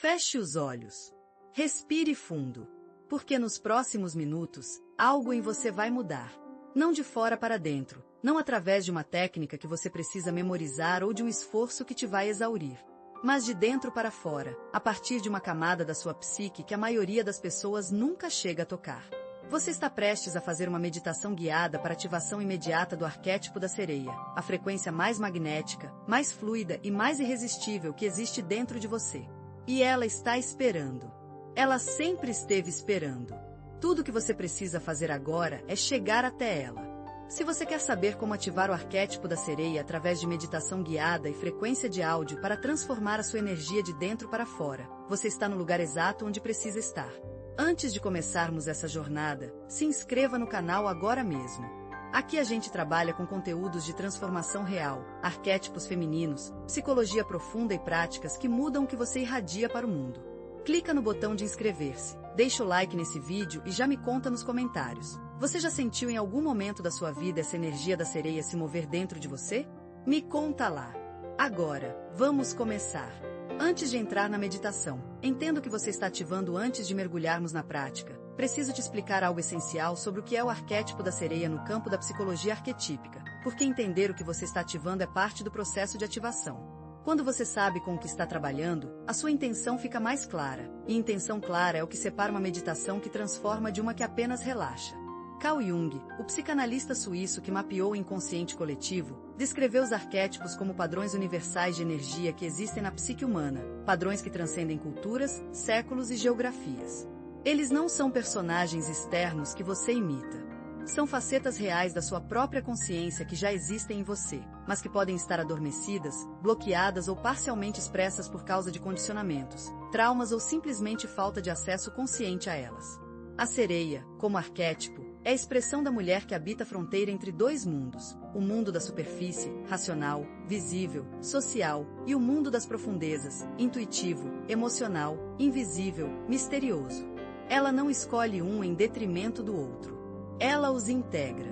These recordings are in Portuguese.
Feche os olhos. Respire fundo. Porque nos próximos minutos, algo em você vai mudar. Não de fora para dentro, não através de uma técnica que você precisa memorizar ou de um esforço que te vai exaurir. Mas de dentro para fora, a partir de uma camada da sua psique que a maioria das pessoas nunca chega a tocar. Você está prestes a fazer uma meditação guiada para ativação imediata do arquétipo da sereia, a frequência mais magnética, mais fluida e mais irresistível que existe dentro de você. E ela está esperando. Ela sempre esteve esperando. Tudo o que você precisa fazer agora é chegar até ela. Se você quer saber como ativar o arquétipo da sereia através de meditação guiada e frequência de áudio para transformar a sua energia de dentro para fora, você está no lugar exato onde precisa estar. Antes de começarmos essa jornada, se inscreva no canal agora mesmo. Aqui a gente trabalha com conteúdos de transformação real, arquétipos femininos, psicologia profunda e práticas que mudam o que você irradia para o mundo. Clica no botão de inscrever-se, deixa o like nesse vídeo e já me conta nos comentários. Você já sentiu em algum momento da sua vida essa energia da sereia se mover dentro de você? Me conta lá. Agora, vamos começar. Antes de entrar na meditação, entenda o que você está ativando antes de mergulharmos na prática. Preciso te explicar algo essencial sobre o que é o arquétipo da sereia no campo da psicologia arquetípica, porque entender o que você está ativando é parte do processo de ativação. Quando você sabe com o que está trabalhando, a sua intenção fica mais clara, e intenção clara é o que separa uma meditação que transforma de uma que apenas relaxa. Carl Jung, o psicanalista suíço que mapeou o inconsciente coletivo, descreveu os arquétipos como padrões universais de energia que existem na psique humana, padrões que transcendem culturas, séculos e geografias. Eles não são personagens externos que você imita. São facetas reais da sua própria consciência que já existem em você, mas que podem estar adormecidas, bloqueadas ou parcialmente expressas por causa de condicionamentos, traumas ou simplesmente falta de acesso consciente a elas. A sereia, como arquétipo, é a expressão da mulher que habita a fronteira entre dois mundos, o mundo da superfície, racional, visível, social, e o mundo das profundezas, intuitivo, emocional, invisível, misterioso. Ela não escolhe um em detrimento do outro. Ela os integra.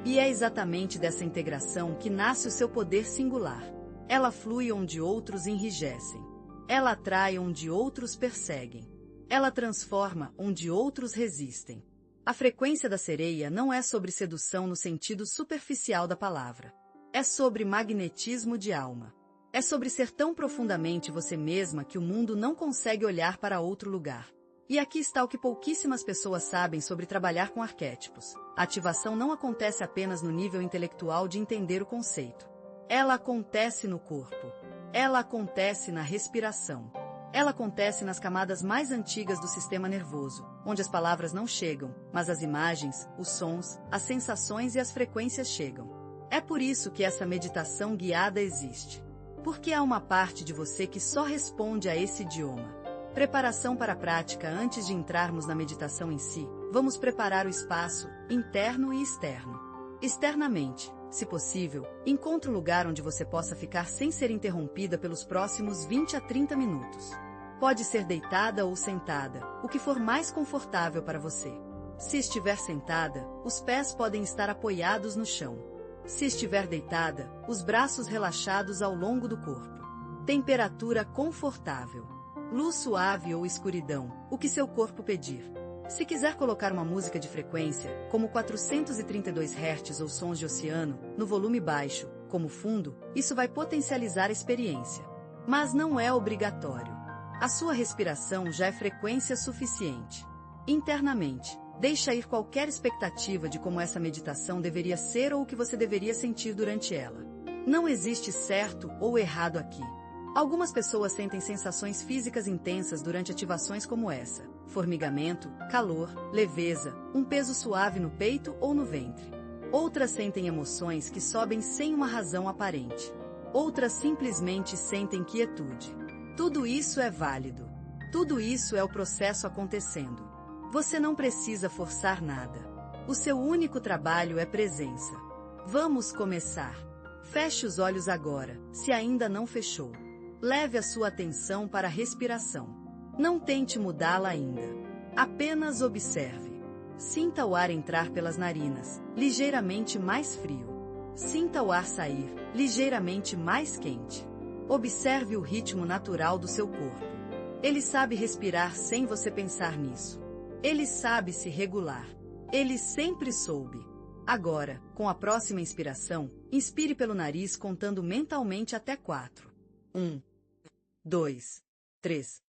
E é exatamente dessa integração que nasce o seu poder singular. Ela flui onde outros enrijecem. Ela atrai onde outros perseguem. Ela transforma onde outros resistem. A frequência da sereia não é sobre sedução no sentido superficial da palavra. É sobre magnetismo de alma. É sobre ser tão profundamente você mesma que o mundo não consegue olhar para outro lugar. E aqui está o que pouquíssimas pessoas sabem sobre trabalhar com arquétipos. A ativação não acontece apenas no nível intelectual de entender o conceito. Ela acontece no corpo. Ela acontece na respiração. Ela acontece nas camadas mais antigas do sistema nervoso, onde as palavras não chegam, mas as imagens, os sons, as sensações e as frequências chegam. É por isso que essa meditação guiada existe. Porque há uma parte de você que só responde a esse idioma. Preparação para a prática. Antes de entrarmos na meditação em si, vamos preparar o espaço, interno e externo. Externamente, se possível, encontre um lugar onde você possa ficar sem ser interrompida pelos próximos 20 a 30 minutos. Pode ser deitada ou sentada, o que for mais confortável para você. Se estiver sentada, os pés podem estar apoiados no chão. Se estiver deitada, os braços relaxados ao longo do corpo. Temperatura confortável. Luz suave ou escuridão, o que seu corpo pedir. Se quiser colocar uma música de frequência, como 432 Hz ou sons de oceano, no volume baixo, como fundo, isso vai potencializar a experiência. Mas não é obrigatório. A sua respiração já é frequência suficiente. Internamente, deixa ir qualquer expectativa de como essa meditação deveria ser ou o que você deveria sentir durante ela. Não existe certo ou errado aqui. Algumas pessoas sentem sensações físicas intensas durante ativações como essa: formigamento, calor, leveza, um peso suave no peito ou no ventre. Outras sentem emoções que sobem sem uma razão aparente. Outras simplesmente sentem quietude. Tudo isso é válido. Tudo isso é o processo acontecendo. Você não precisa forçar nada. O seu único trabalho é presença. Vamos começar. Feche os olhos agora, se ainda não fechou. Leve a sua atenção para a respiração. Não tente mudá-la ainda. Apenas observe. Sinta o ar entrar pelas narinas, ligeiramente mais frio. Sinta o ar sair, ligeiramente mais quente. Observe o ritmo natural do seu corpo. Ele sabe respirar sem você pensar nisso. Ele sabe se regular. Ele sempre soube. Agora, com a próxima inspiração, inspire pelo nariz contando mentalmente até 4. 1, 2, 3,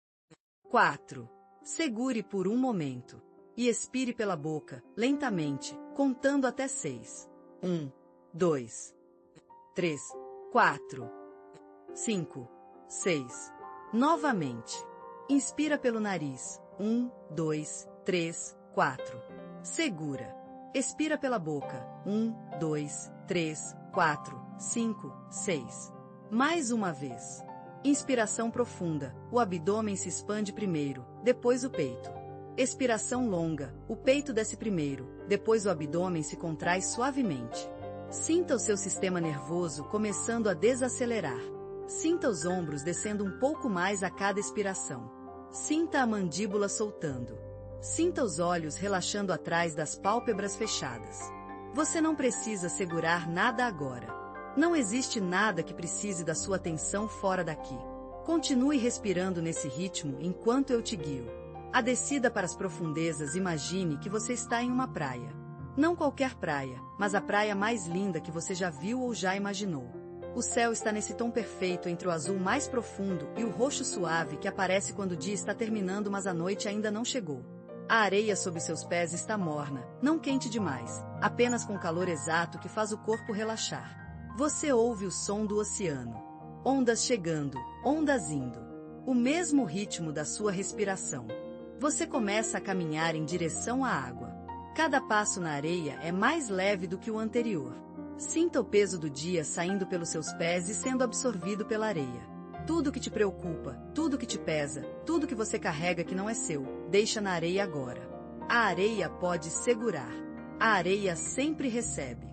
4. Segure por um momento. E expire pela boca, lentamente, contando até 6. 1, 2, 3, 4, 5, 6. Novamente. Inspira pelo nariz. 1, 2, 3, 4. Segura. Expira pela boca. 1, 2, 3, 4, 5, 6. Mais uma vez. Inspiração profunda. O abdômen se expande primeiro, depois o peito. Expiração longa. O peito desce primeiro, depois o abdômen se contrai suavemente. Sinta o seu sistema nervoso começando a desacelerar. Sinta os ombros descendo um pouco mais a cada expiração. Sinta a mandíbula soltando. Sinta os olhos relaxando atrás das pálpebras fechadas. Você não precisa segurar nada agora. Não existe nada que precise da sua atenção fora daqui. Continue respirando nesse ritmo enquanto eu te guio. A descida para as profundezas, imagine que você está em uma praia. Não qualquer praia, mas a praia mais linda que você já viu ou já imaginou. O céu está nesse tom perfeito entre o azul mais profundo e o roxo suave que aparece quando o dia está terminando mas a noite ainda não chegou. A areia sob seus pés está morna, não quente demais, apenas com o calor exato que faz o corpo relaxar. Você ouve o som do oceano. Ondas chegando, ondas indo. O mesmo ritmo da sua respiração. Você começa a caminhar em direção à água. Cada passo na areia é mais leve do que o anterior. Sinta o peso do dia saindo pelos seus pés e sendo absorvido pela areia. Tudo que te preocupa, tudo que te pesa, tudo que você carrega que não é seu, deixa na areia agora. A areia pode segurar. A areia sempre recebe.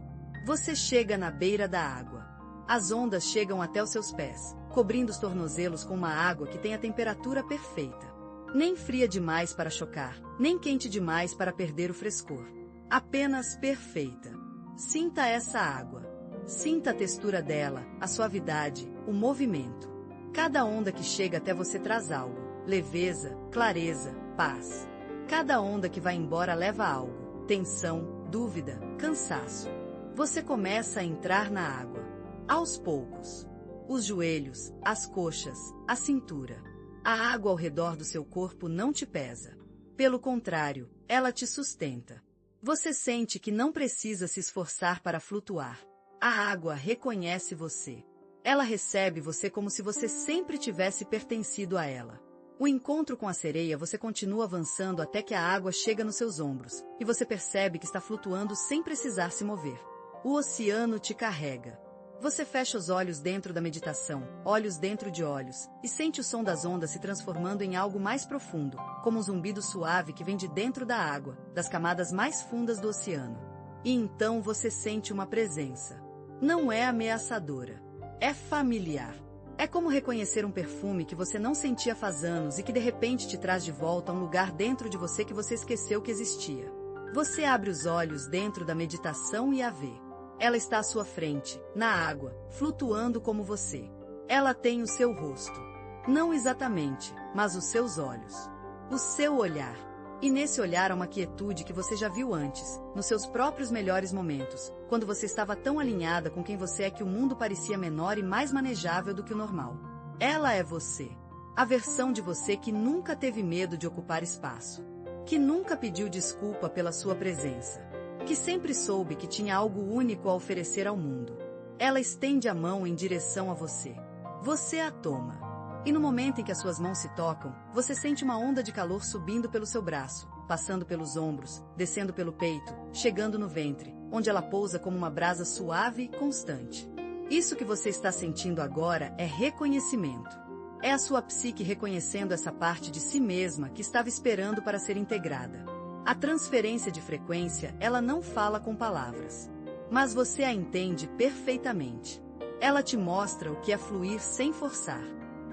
Você chega na beira da água. As ondas chegam até os seus pés, cobrindo os tornozelos com uma água que tem a temperatura perfeita. Nem fria demais para chocar, nem quente demais para perder o frescor. Apenas perfeita. Sinta essa água. Sinta a textura dela, a suavidade, o movimento. Cada onda que chega até você traz algo: leveza, clareza, paz. Cada onda que vai embora leva algo: tensão, dúvida, cansaço. Você começa a entrar na água. Aos poucos. Os joelhos, as coxas, a cintura. A água ao redor do seu corpo não te pesa. Pelo contrário, ela te sustenta. Você sente que não precisa se esforçar para flutuar. A água reconhece você. Ela recebe você como se você sempre tivesse pertencido a ela. O encontro com a sereia, você continua avançando até que a água chega nos seus ombros, e você percebe que está flutuando sem precisar se mover. O oceano te carrega. Você fecha os olhos dentro da meditação, olhos dentro de olhos, e sente o som das ondas se transformando em algo mais profundo, como um zumbido suave que vem de dentro da água, das camadas mais fundas do oceano. E então você sente uma presença. Não é ameaçadora. É familiar. É como reconhecer um perfume que você não sentia faz anos e que de repente te traz de volta a um lugar dentro de você que você esqueceu que existia. Você abre os olhos dentro da meditação e a vê. Ela está à sua frente, na água, flutuando como você. Ela tem o seu rosto. Não exatamente, mas os seus olhos. O seu olhar. E nesse olhar há uma quietude que você já viu antes, nos seus próprios melhores momentos, quando você estava tão alinhada com quem você é que o mundo parecia menor e mais manejável do que o normal. Ela é você. A versão de você que nunca teve medo de ocupar espaço. Que nunca pediu desculpa pela sua presença. Que sempre soube que tinha algo único a oferecer ao mundo. Ela estende a mão em direção a você. Você a toma. E no momento em que as suas mãos se tocam, você sente uma onda de calor subindo pelo seu braço, passando pelos ombros, descendo pelo peito, chegando no ventre, onde ela pousa como uma brasa suave e constante. Isso que você está sentindo agora é reconhecimento. É a sua psique reconhecendo essa parte de si mesma que estava esperando para ser integrada. A transferência de frequência, ela não fala com palavras. Mas você a entende perfeitamente. Ela te mostra o que é fluir sem forçar.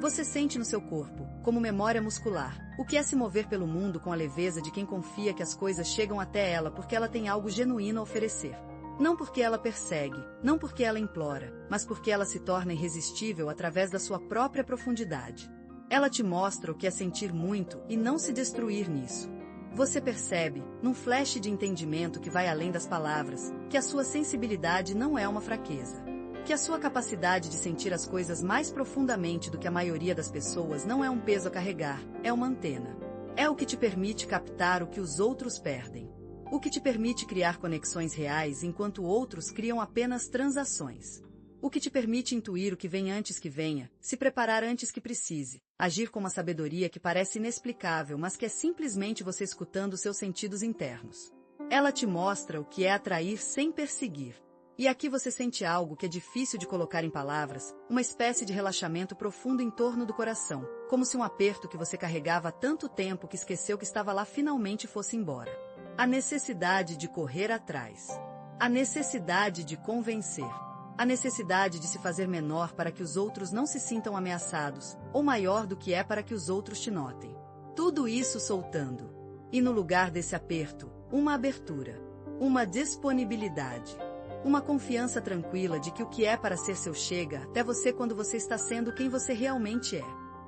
Você sente no seu corpo, como memória muscular, o que é se mover pelo mundo com a leveza de quem confia que as coisas chegam até ela porque ela tem algo genuíno a oferecer. Não porque ela persegue, não porque ela implora, mas porque ela se torna irresistível através da sua própria profundidade. Ela te mostra o que é sentir muito e não se destruir nisso. Você percebe, num flash de entendimento que vai além das palavras, que a sua sensibilidade não é uma fraqueza. Que a sua capacidade de sentir as coisas mais profundamente do que a maioria das pessoas não é um peso a carregar, é uma antena. É o que te permite captar o que os outros perdem. O que te permite criar conexões reais enquanto outros criam apenas transações. O que te permite intuir o que vem antes que venha, se preparar antes que precise, agir com uma sabedoria que parece inexplicável, mas que é simplesmente você escutando seus sentidos internos. Ela te mostra o que é atrair sem perseguir. E aqui você sente algo que é difícil de colocar em palavras, uma espécie de relaxamento profundo em torno do coração, como se um aperto que você carregava há tanto tempo que esqueceu que estava lá finalmente fosse embora. A necessidade de correr atrás. A necessidade de convencer. A necessidade de se fazer menor para que os outros não se sintam ameaçados, ou maior do que é para que os outros te notem. Tudo isso soltando. E no lugar desse aperto, uma abertura. Uma disponibilidade. Uma confiança tranquila de que o que é para ser seu chega até você quando você está sendo quem você realmente é.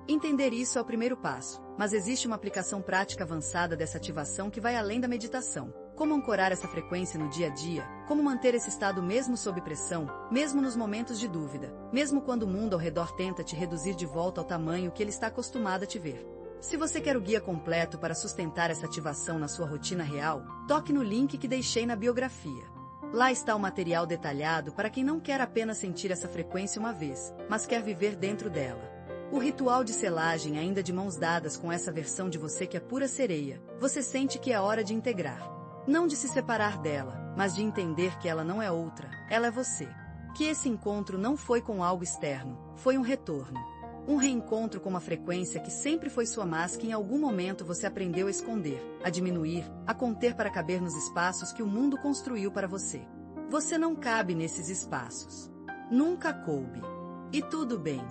Entender isso é o primeiro passo, mas existe uma aplicação prática avançada dessa ativação que vai além da meditação. Como ancorar essa frequência no dia a dia, como manter esse estado mesmo sob pressão, mesmo nos momentos de dúvida, mesmo quando o mundo ao redor tenta te reduzir de volta ao tamanho que ele está acostumado a te ver. Se você quer o guia completo para sustentar essa ativação na sua rotina real, toque no link que deixei na biografia. Lá está o material detalhado para quem não quer apenas sentir essa frequência uma vez, mas quer viver dentro dela. O ritual de selagem ainda de mãos dadas com essa versão de você que é pura sereia, você sente que é hora de integrar. Não de se separar dela, mas de entender que ela não é outra, ela é você. Que esse encontro não foi com algo externo, foi um retorno. Um reencontro com uma frequência que sempre foi sua, mas que em algum momento você aprendeu a esconder, a diminuir, a conter para caber nos espaços que o mundo construiu para você. Você não cabe nesses espaços. Nunca coube. E tudo bem.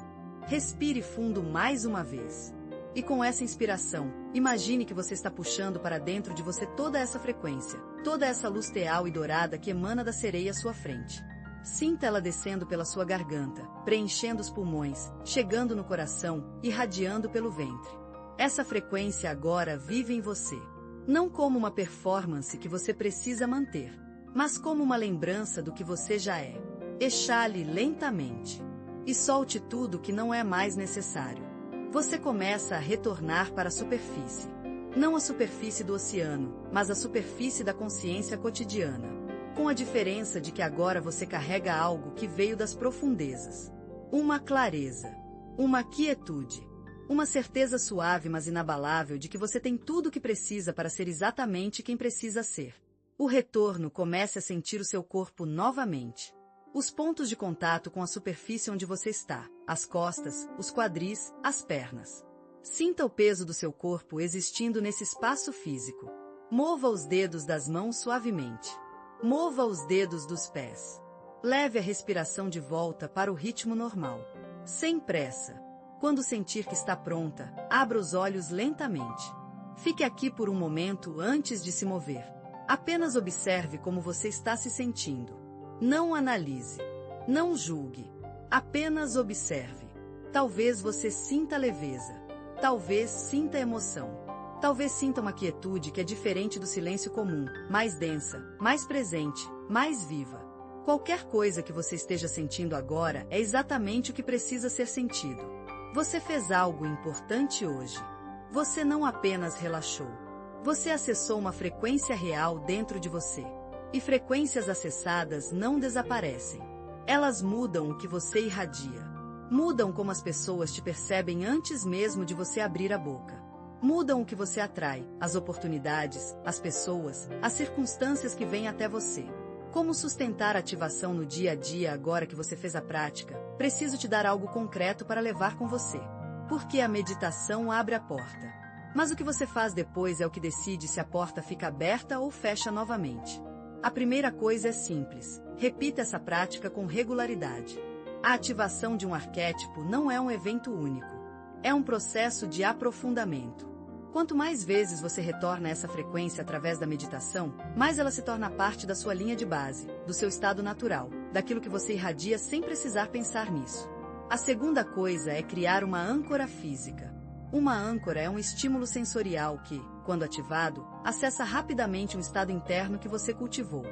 Respire fundo mais uma vez. E com essa inspiração, imagine que você está puxando para dentro de você toda essa frequência, toda essa luz teal e dourada que emana da sereia à sua frente. Sinta ela descendo pela sua garganta, preenchendo os pulmões, chegando no coração, irradiando pelo ventre. Essa frequência agora vive em você. Não como uma performance que você precisa manter, mas como uma lembrança do que você já é. Exale lentamente. E solte tudo que não é mais necessário. Você começa a retornar para a superfície. Não a superfície do oceano, mas a superfície da consciência cotidiana. Com a diferença de que agora você carrega algo que veio das profundezas. Uma clareza. Uma quietude. Uma certeza suave mas inabalável de que você tem tudo o que precisa para ser exatamente quem precisa ser. O retorno começa a sentir o seu corpo novamente. Os pontos de contato com a superfície onde você está, as costas, os quadris, as pernas. Sinta o peso do seu corpo existindo nesse espaço físico. Mova os dedos das mãos suavemente. Mova os dedos dos pés. Leve a respiração de volta para o ritmo normal. Sem pressa. Quando sentir que está pronta, abra os olhos lentamente. Fique aqui por um momento antes de se mover. Apenas observe como você está se sentindo. Não analise. Não julgue. Apenas observe. Talvez você sinta leveza. Talvez sinta emoção. Talvez sinta uma quietude que é diferente do silêncio comum, mais densa, mais presente, mais viva. Qualquer coisa que você esteja sentindo agora é exatamente o que precisa ser sentido. Você fez algo importante hoje. Você não apenas relaxou. Você acessou uma frequência real dentro de você. E frequências acessadas não desaparecem. Elas mudam o que você irradia. Mudam como as pessoas te percebem antes mesmo de você abrir a boca. Mudam o que você atrai, as oportunidades, as pessoas, as circunstâncias que vêm até você. Como sustentar a ativação no dia a dia agora que você fez a prática? Preciso te dar algo concreto para levar com você. Porque a meditação abre a porta. Mas o que você faz depois é o que decide se a porta fica aberta ou fecha novamente. A primeira coisa é simples. Repita essa prática com regularidade. A ativação de um arquétipo não é um evento único. É um processo de aprofundamento. Quanto mais vezes você retorna a essa frequência através da meditação, mais ela se torna parte da sua linha de base, do seu estado natural, daquilo que você irradia sem precisar pensar nisso. A segunda coisa é criar uma âncora física. Uma âncora é um estímulo sensorial que, quando ativado, acessa rapidamente um estado interno que você cultivou.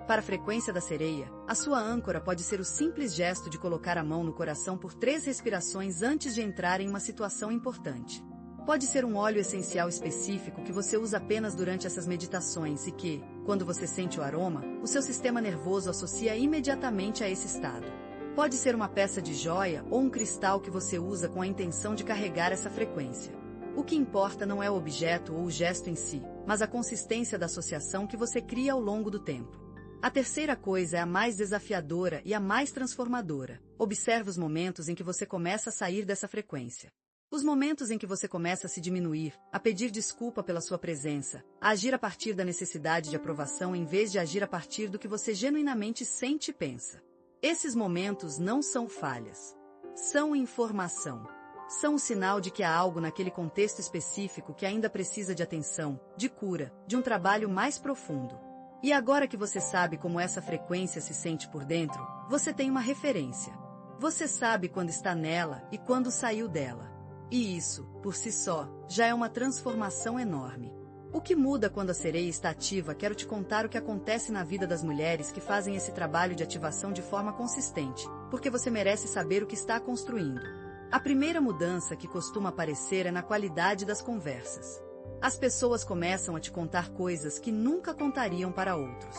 Para a frequência da sereia, a sua âncora pode ser o simples gesto de colocar a mão no coração por 3 respirações antes de entrar em uma situação importante. Pode ser um óleo essencial específico que você usa apenas durante essas meditações e que, quando você sente o aroma, o seu sistema nervoso associa imediatamente a esse estado. Pode ser uma peça de joia ou um cristal que você usa com a intenção de carregar essa frequência. O que importa não é o objeto ou o gesto em si, mas a consistência da associação que você cria ao longo do tempo. A terceira coisa é a mais desafiadora e a mais transformadora. Observe os momentos em que você começa a sair dessa frequência. Os momentos em que você começa a se diminuir, a pedir desculpa pela sua presença, a agir a partir da necessidade de aprovação em vez de agir a partir do que você genuinamente sente e pensa. Esses momentos não são falhas. São informação. São um sinal de que há algo naquele contexto específico que ainda precisa de atenção, de cura, de um trabalho mais profundo. E agora que você sabe como essa frequência se sente por dentro, você tem uma referência. Você sabe quando está nela e quando saiu dela. E isso, por si só, já é uma transformação enorme. O que muda quando a sereia está ativa? Quero te contar o que acontece na vida das mulheres que fazem esse trabalho de ativação de forma consistente, porque você merece saber o que está construindo. A primeira mudança que costuma aparecer é na qualidade das conversas. As pessoas começam a te contar coisas que nunca contariam para outros.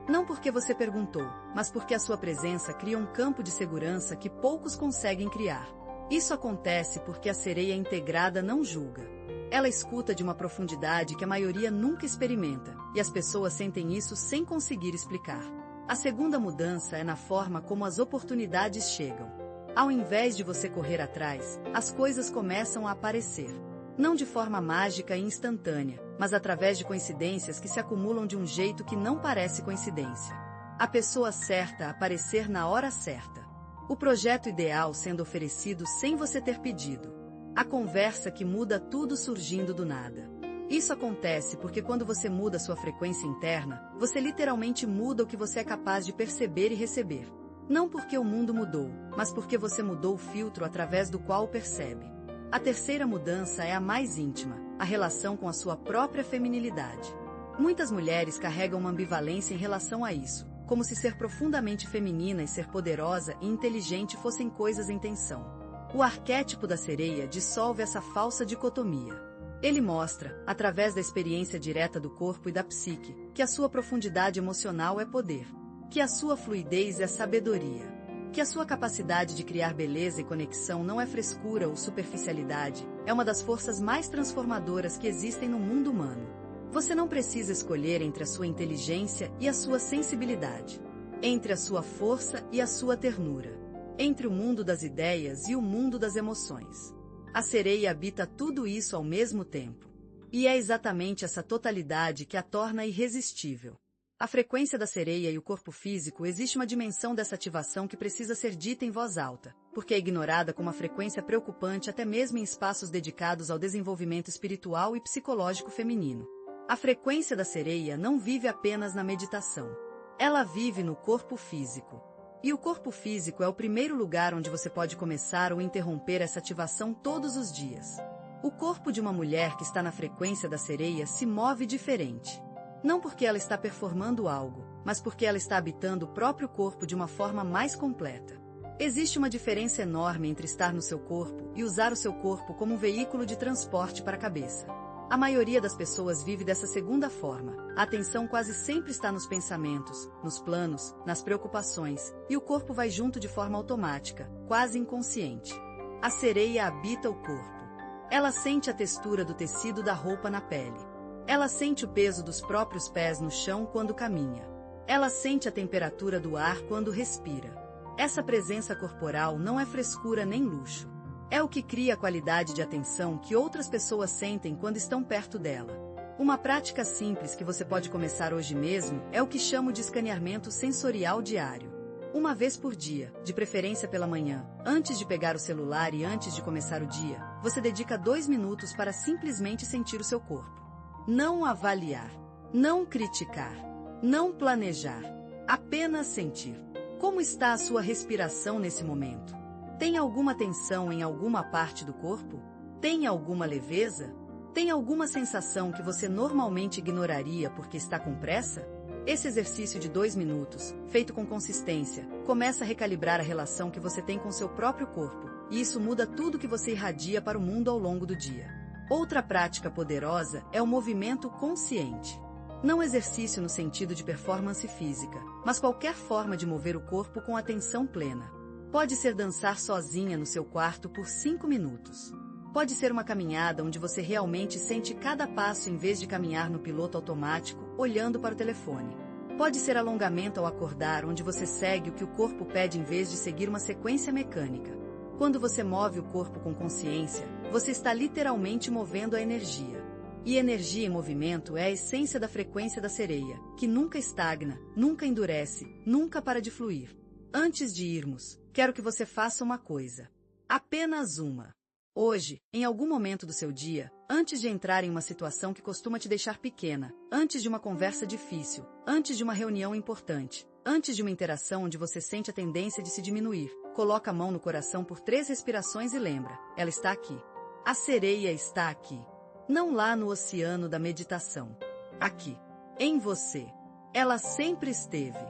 Não porque você perguntou, mas porque a sua presença cria um campo de segurança que poucos conseguem criar. Isso acontece porque a sereia integrada não julga. Ela escuta de uma profundidade que a maioria nunca experimenta, e as pessoas sentem isso sem conseguir explicar. A segunda mudança é na forma como as oportunidades chegam. Ao invés de você correr atrás, as coisas começam a aparecer. Não de forma mágica e instantânea, mas através de coincidências que se acumulam de um jeito que não parece coincidência. A pessoa certa aparecer na hora certa. O projeto ideal sendo oferecido sem você ter pedido. A conversa que muda tudo surgindo do nada. Isso acontece porque quando você muda sua frequência interna, você literalmente muda o que você é capaz de perceber e receber. Não porque o mundo mudou, mas porque você mudou o filtro através do qual o percebe. A terceira mudança é a mais íntima, a relação com a sua própria feminilidade. Muitas mulheres carregam uma ambivalência em relação a isso, como se ser profundamente feminina e ser poderosa e inteligente fossem coisas em tensão. O arquétipo da sereia dissolve essa falsa dicotomia. Ele mostra, através da experiência direta do corpo e da psique, que a sua profundidade emocional é poder, que a sua fluidez é sabedoria, que a sua capacidade de criar beleza e conexão não é frescura ou superficialidade, é uma das forças mais transformadoras que existem no mundo humano. Você não precisa escolher entre a sua inteligência e a sua sensibilidade, entre a sua força e a sua ternura, entre o mundo das ideias e o mundo das emoções. A sereia habita tudo isso ao mesmo tempo. E é exatamente essa totalidade que a torna irresistível. A frequência da sereia e o corpo físico, existe uma dimensão dessa ativação que precisa ser dita em voz alta, porque é ignorada com uma frequência preocupante até mesmo em espaços dedicados ao desenvolvimento espiritual e psicológico feminino. A frequência da sereia não vive apenas na meditação. Ela vive no corpo físico. E o corpo físico é o primeiro lugar onde você pode começar ou interromper essa ativação todos os dias. O corpo de uma mulher que está na frequência da sereia se move diferente. Não porque ela está performando algo, mas porque ela está habitando o próprio corpo de uma forma mais completa. Existe uma diferença enorme entre estar no seu corpo e usar o seu corpo como um veículo de transporte para a cabeça. A maioria das pessoas vive dessa segunda forma. A atenção quase sempre está nos pensamentos, nos planos, nas preocupações, e o corpo vai junto de forma automática, quase inconsciente. A sereia habita o corpo. Ela sente a textura do tecido da roupa na pele. Ela sente o peso dos próprios pés no chão quando caminha. Ela sente a temperatura do ar quando respira. Essa presença corporal não é frescura nem luxo. É o que cria a qualidade de atenção que outras pessoas sentem quando estão perto dela. Uma prática simples que você pode começar hoje mesmo é o que chamo de escaneamento sensorial diário. Uma vez por dia, de preferência pela manhã, antes de pegar o celular e antes de começar o dia, você dedica 2 minutos para simplesmente sentir o seu corpo. Não avaliar, não criticar, não planejar, apenas sentir. Como está a sua respiração nesse momento? Tem alguma tensão em alguma parte do corpo? Tem alguma leveza? Tem alguma sensação que você normalmente ignoraria porque está com pressa? Esse exercício de 2 minutos, feito com consistência, começa a recalibrar a relação que você tem com seu próprio corpo, e isso muda tudo que você irradia para o mundo ao longo do dia. Outra prática poderosa é o movimento consciente. Não exercício no sentido de performance física, mas qualquer forma de mover o corpo com atenção plena. Pode ser dançar sozinha no seu quarto por 5 minutos. Pode ser uma caminhada onde você realmente sente cada passo em vez de caminhar no piloto automático, olhando para o telefone. Pode ser alongamento ao acordar, onde você segue o que o corpo pede em vez de seguir uma sequência mecânica. Quando você move o corpo com consciência, você está literalmente movendo a energia. E energia em movimento é a essência da frequência da sereia, que nunca estagna, nunca endurece, nunca para de fluir. Antes de irmos, quero que você faça uma coisa. Apenas uma. Hoje, em algum momento do seu dia, antes de entrar em uma situação que costuma te deixar pequena, antes de uma conversa difícil, antes de uma reunião importante, antes de uma interação onde você sente a tendência de se diminuir, coloca a mão no coração por 3 respirações e lembra, ela está aqui. A sereia está aqui. Não lá no oceano da meditação. Aqui. Em você. Ela sempre esteve.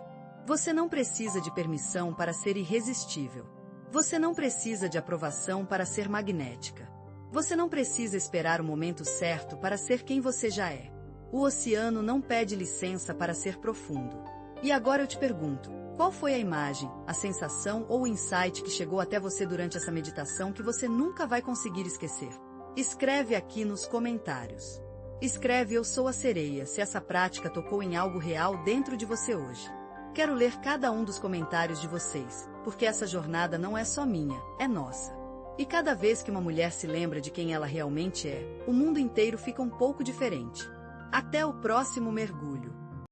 Você não precisa de permissão para ser irresistível. Você não precisa de aprovação para ser magnética. Você não precisa esperar o momento certo para ser quem você já é. O oceano não pede licença para ser profundo. E agora eu te pergunto, qual foi a imagem, a sensação ou o insight que chegou até você durante essa meditação que você nunca vai conseguir esquecer? Escreve aqui nos comentários. Escreve "Eu sou a sereia" se essa prática tocou em algo real dentro de você hoje. Quero ler cada um dos comentários de vocês, porque essa jornada não é só minha, é nossa. E cada vez que uma mulher se lembra de quem ela realmente é, o mundo inteiro fica um pouco diferente. Até o próximo mergulho.